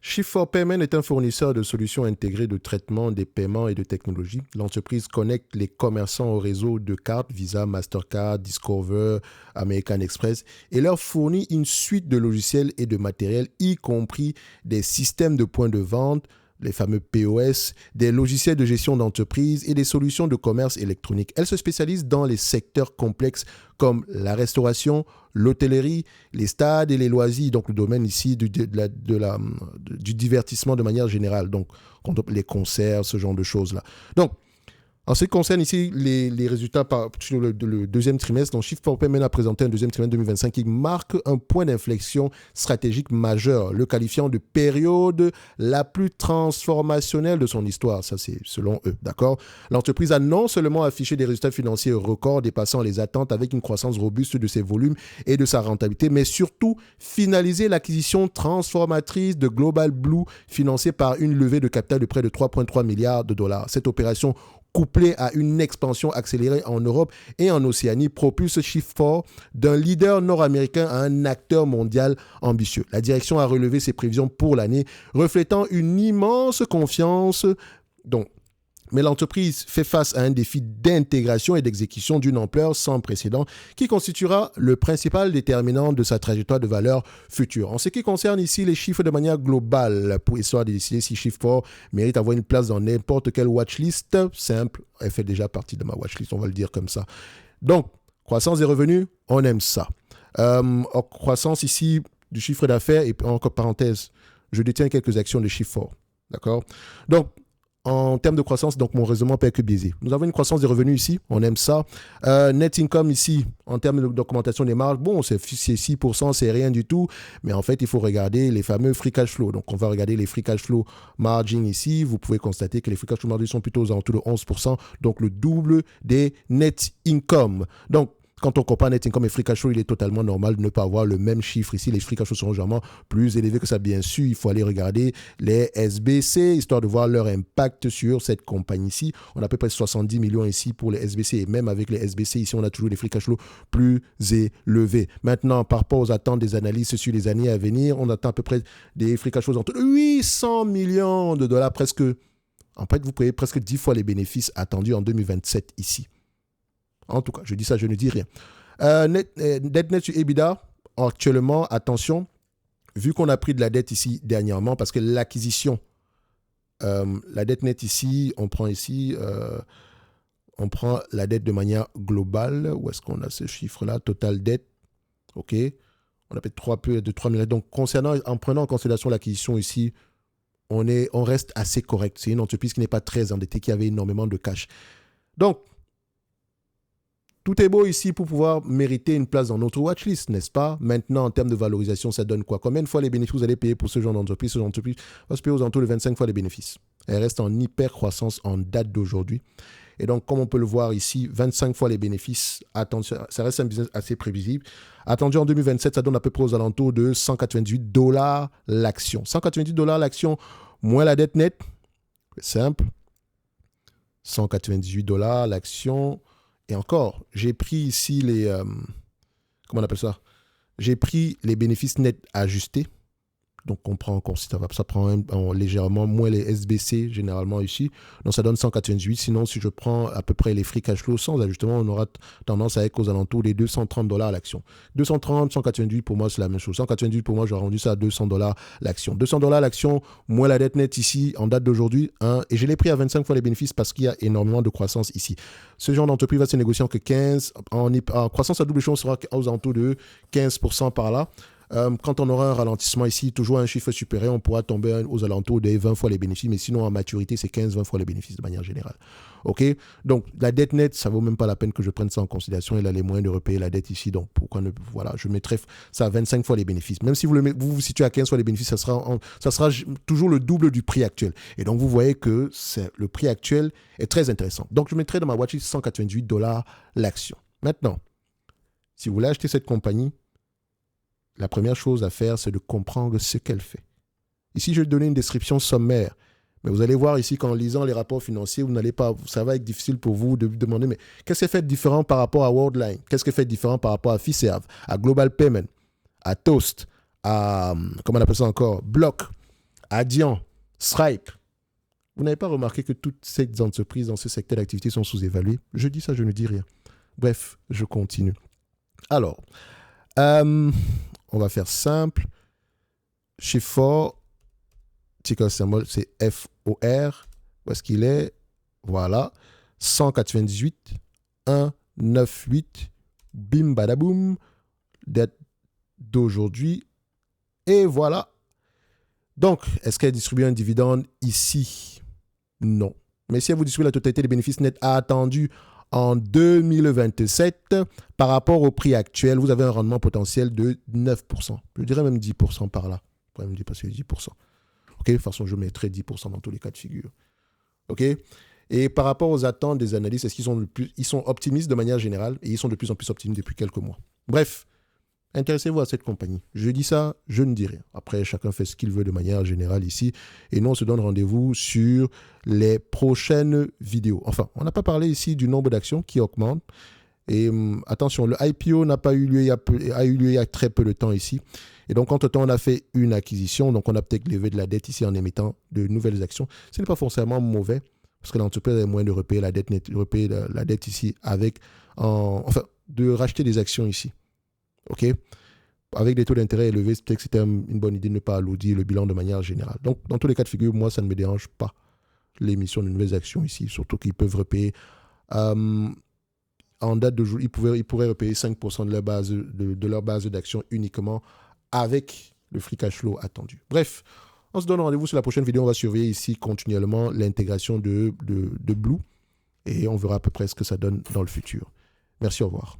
Shift4Payment est un fournisseur de solutions intégrées de traitement des paiements et de technologies. L'entreprise connecte les commerçants au réseau de cartes Visa, Mastercard, Discover, American Express et leur fournit une suite de logiciels et de matériel, y compris des systèmes de points de vente, les fameux POS, des logiciels de gestion d'entreprise et des solutions de commerce électronique. Elle se spécialise dans les secteurs complexes comme la restauration, l'hôtellerie, les stades et les loisirs, donc le domaine ici du divertissement de manière générale, donc les concerts, ce genre de choses-là. Donc, en ce qui concerne ici les résultats sur le deuxième trimestre, donc Shift4Payment a présenté un deuxième trimestre 2025 qui marque un point d'inflexion stratégique majeur, le qualifiant de période la plus transformationnelle de son histoire. Ça, c'est selon eux, d'accord? L'entreprise a non seulement affiché des résultats financiers records dépassant les attentes avec une croissance robuste de ses volumes et de sa rentabilité, mais surtout finalisé l'acquisition transformatrice de Global Blue financée par une levée de capital de près de 3,3 milliards de dollars. Cette opération couplé à une expansion accélérée en Europe et en Océanie, propulse Shift4 d'un leader nord-américain à un acteur mondial ambitieux. La direction a relevé ses prévisions pour l'année, reflétant une immense confiance. Mais l'entreprise fait face à un défi d'intégration et d'exécution d'une ampleur sans précédent qui constituera le principal déterminant de sa trajectoire de valeur future. En ce qui concerne ici les chiffres de manière globale, pour histoire de décider si Shift4 mérite d'avoir une place dans n'importe quelle watchlist, simple, elle fait déjà partie de ma watchlist, on va le dire comme ça. Donc, croissance des revenus, on aime ça. Croissance ici du chiffre d'affaires, et encore parenthèse, je détiens quelques actions de Shift4, d'accord? Donc, en termes de croissance, donc mon raisonnement peut être que biaisé. Nous avons une croissance des revenus ici, on aime ça. Net income ici, en termes d'augmentation des marges, bon, c'est 6%, c'est rien du tout. Mais en fait, il faut regarder les fameux free cash flow. Donc, on va regarder les free cash flow margin ici. Vous pouvez constater que les free cash flow margin sont plutôt aux alentours de 11%, donc le double des net income. Donc, quand on compare net income et free cash flow, il est totalement normal de ne pas avoir le même chiffre ici. Les free cash flow seront généralement plus élevés que ça, bien sûr. Il faut aller regarder les SBC, histoire de voir leur impact sur cette compagnie-ci. On a à peu près 70 millions ici pour les SBC. Et même avec les SBC, ici, on a toujours des free cash flow plus élevés. Maintenant, par rapport aux attentes des analystes sur les années à venir, on attend à peu près des free cash flows entre 800 millions de dollars, presque. En fait, vous payez presque 10 fois les bénéfices attendus en 2027 ici. En tout cas, je dis ça, je ne dis rien. Dette nette sur EBITDA, actuellement, attention, vu qu'on a pris de la dette ici dernièrement, parce que l'acquisition, la dette nette ici, on prend la dette de manière globale. Où est-ce qu'on a ce chiffre-là? Total dette, OK. On a peut-être de 3 milliards. Donc, en prenant en considération l'acquisition ici, on reste assez correct. C'est une entreprise qui n'est pas très endettée, qui avait énormément de cash. Donc, tout est beau ici pour pouvoir mériter une place dans notre watchlist, n'est-ce pas? Maintenant, en termes de valorisation, ça donne quoi? Combien de fois les bénéfices vous allez payer pour ce genre d'entreprise? Ce genre d'entreprise va se payer aux alentours de 25 fois les bénéfices. Elle reste en hyper-croissance en date d'aujourd'hui. Et donc, comme on peut le voir ici, 25 fois les bénéfices. Attention, ça reste un business assez prévisible. Attendu en 2027, ça donne à peu près aux alentours de $198 l'action. $198 l'action, moins la dette nette. C'est simple. $198 l'action. Et encore, j'ai pris ici comment on appelle ça? J'ai pris les bénéfices nets ajustés. Donc, on prend en considération, ça prend légèrement moins les SBC, généralement ici. Donc, ça donne 188. Sinon, si je prends à peu près les free cash flow sans ajustement, on aura tendance à être aux alentours des $230 l'action. 230, 188, pour moi, c'est la même chose. 188, pour moi, j'aurais rendu ça à $200 l'action. $200 l'action, moins la dette nette ici, en date d'aujourd'hui. Et je l'ai pris à 25 fois les bénéfices parce qu'il y a énormément de croissance ici. Ce genre d'entreprise va se négocier en que 15. En croissance à double échelon, sera aux alentours de 15% par là. Quand on aura un ralentissement ici, toujours un chiffre supérieur, on pourra tomber aux alentours des 20 fois les bénéfices, mais sinon en maturité, c'est 15-20 fois les bénéfices de manière générale. OK? Donc, la dette nette, ça ne vaut même pas la peine que je prenne ça en considération. Elle a les moyens de repayer la dette ici, donc pourquoi ne... Voilà, je mettrai ça à 25 fois les bénéfices. Même si vous situez à 15 fois les bénéfices, ça sera toujours le double du prix actuel. Et donc, vous voyez que le prix actuel est très intéressant. Donc, je mettrai dans ma watchlist $188 l'action. Maintenant, si vous voulez acheter cette compagnie, la première chose à faire, c'est de comprendre ce qu'elle fait. Ici, je vais donner une description sommaire. Mais vous allez voir ici qu'en lisant les rapports financiers, ça va être difficile pour vous de vous demander, mais qu'est-ce qui fait différent par rapport à Worldline? Qu'est-ce qui fait différent par rapport à Fiserv, à Global Payment, à Toast, à, comment on appelle ça encore, Block, Adyen, Stripe. Vous n'avez pas remarqué que toutes ces entreprises dans ce secteur d'activité sont sous-évaluées? Je dis ça, je ne dis rien. Bref, je continue. Alors, on va faire simple. Chez Ford, ticker symbole, c'est FOR. Où est-ce qu'il est? Voilà. 198, 198, bim badaboum, date d'aujourd'hui. Et voilà. Donc, est-ce qu'elle distribue un dividende ici? Non. Mais si elle vous distribue la totalité des bénéfices nets attendus en 2027, par rapport au prix actuel, vous avez un rendement potentiel de 9%. Je dirais même 10% par là. Je pourrais même dépasser 10%. OK? De toute façon, je mettrai 10% dans tous les cas de figure. OK? Et par rapport aux attentes des analystes, est-ce qu'ils sont optimistes de manière générale et ils sont de plus en plus optimistes depuis quelques mois. Bref, intéressez-vous à cette compagnie. Je dis ça, je ne dis rien. Après, chacun fait ce qu'il veut de manière générale ici. Et nous, on se donne rendez-vous sur les prochaines vidéos. Enfin, on n'a pas parlé ici du nombre d'actions qui augmente. Et attention, le IPO n'a pas eu lieu, a eu lieu il y a très peu de temps ici. Et donc, entre-temps, on a fait une acquisition. Donc, on a peut-être levé de la dette ici en émettant de nouvelles actions. Ce n'est pas forcément mauvais parce que l'entreprise a moyen de repayer la dette ici de racheter des actions ici. OK? Avec des taux d'intérêt élevés, peut-être que c'était une bonne idée de ne pas alourdir le bilan de manière générale. Donc, dans tous les cas de figure, moi, ça ne me dérange pas l'émission de nouvelles actions ici, surtout qu'ils peuvent repayer. En date de jour, ils pourraient repayer 5% de leur base d'actions uniquement avec le free cash flow attendu. Bref, on se donne rendez-vous sur la prochaine vidéo. On va surveiller ici continuellement l'intégration de Blue et on verra à peu près ce que ça donne dans le futur. Merci, au revoir.